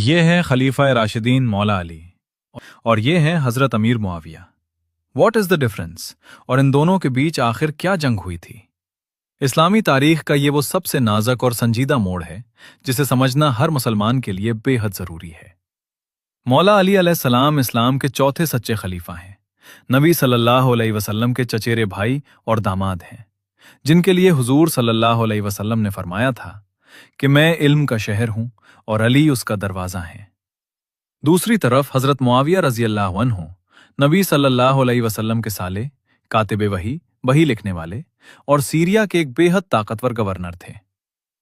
یہ ہے خلیفہ راشدین مولا علی اور یہ ہے حضرت امیر معاویہ۔ What is the difference? اور ان دونوں کے بیچ آخر کیا جنگ ہوئی تھی؟ اسلامی تاریخ کا یہ وہ سب سے نازک اور سنجیدہ موڑ ہے جسے سمجھنا ہر مسلمان کے لیے بے حد ضروری ہے۔ مولا علی علیہ السلام اسلام کے چوتھے سچے خلیفہ ہیں، نبی صلی اللہ علیہ وسلم کے چچیرے بھائی اور داماد ہیں، جن کے لیے حضور صلی اللہ علیہ وسلم نے فرمایا تھا کہ میں علم کا شہر ہوں اور علی اس کا دروازہ ہیں۔ دوسری طرف حضرت معاویہ رضی اللہ عنہ نبی صلی اللہ علیہ وسلم کے سالے، کاتب وحی لکھنے والے اور سیریا کے ایک بے حد طاقتور گورنر تھے۔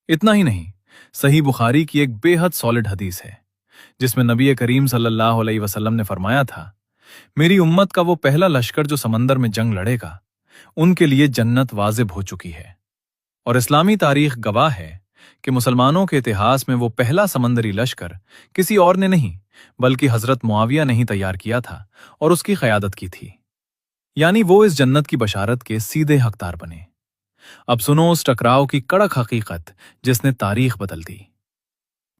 اتنا ہی نہیں، صحیح بخاری کی ایک بے حد سالڈ حدیث ہے جس میں نبی کریم صلی اللہ علیہ وسلم نے فرمایا تھا، میری امت کا وہ پہلا لشکر جو سمندر میں جنگ لڑے گا، ان کے لیے جنت واجب ہو چکی ہے۔ اور اسلامی تاریخ گواہ ہے کہ مسلمانوں کے اتہاس میں وہ پہلا سمندری لشکر کسی اور نے نہیں بلکہ حضرت معاویہ نے ہی تیار کیا تھا اور اس کی قیادت کی تھی، یعنی وہ اس جنت کی بشارت کے سیدھے حقدار بنے۔ اب سنو اس ٹکراؤ کی کڑک حقیقت جس نے تاریخ بدل دی۔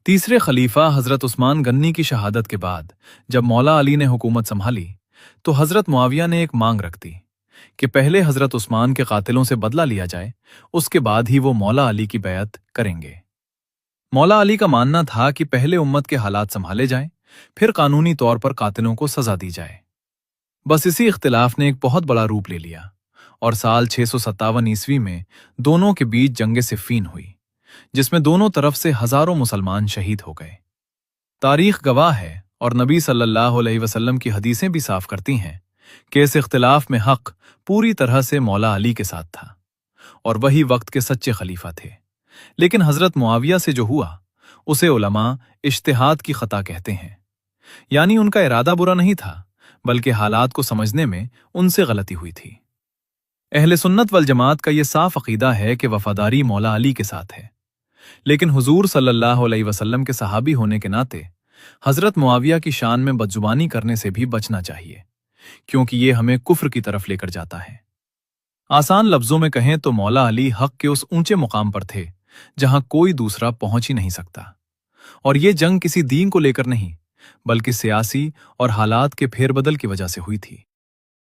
تیسرے خلیفہ حضرت عثمان غنی کی شہادت کے بعد جب مولا علی نے حکومت سنبھالی تو حضرت معاویہ نے ایک مانگ رکھ دی کہ پہلے حضرت عثمان کے قاتلوں سے بدلہ لیا جائے، اس کے بعد ہی وہ مولا علی کی بیعت کریں گے۔ مولا علی کا ماننا تھا کہ پہلے امت کے حالات سنبھالے جائیں، پھر قانونی طور پر قاتلوں کو سزا دی جائے۔ بس اسی اختلاف نے ایک بہت بڑا روپ لے لیا اور سال 657 عیسوی میں دونوں کے بیچ جنگ صفین ہوئی، جس میں دونوں طرف سے ہزاروں مسلمان شہید ہو گئے۔ تاریخ گواہ ہے اور نبی صلی اللہ علیہ وسلم کی حدیثیں بھی صاف کرتی ہیں کہ اس اختلاف میں حق پوری طرح سے مولا علی کے ساتھ تھا اور وہی وقت کے سچے خلیفہ تھے۔ لیکن حضرت معاویہ سے جو ہوا اسے علماء اجتہاد کی خطا کہتے ہیں، یعنی ان کا ارادہ برا نہیں تھا بلکہ حالات کو سمجھنے میں ان سے غلطی ہوئی تھی۔ اہل سنت والجماعت کا یہ صاف عقیدہ ہے کہ وفاداری مولا علی کے ساتھ ہے، لیکن حضور صلی اللہ علیہ وسلم کے صحابی ہونے کے ناطے حضرت معاویہ کی شان میں بدزبانی کرنے سے بھی بچنا چاہیے، کیونکہ یہ ہمیں کفر کی طرف لے کر جاتا ہے۔ آسان لفظوں میں کہیں تو مولا علی حق کے اس اونچے مقام پر تھے جہاں کوئی دوسرا پہنچ ہی نہیں سکتا، اور یہ جنگ کسی دین کو لے کر نہیں بلکہ سیاسی اور حالات کے پھیر بدل کی وجہ سے ہوئی تھی۔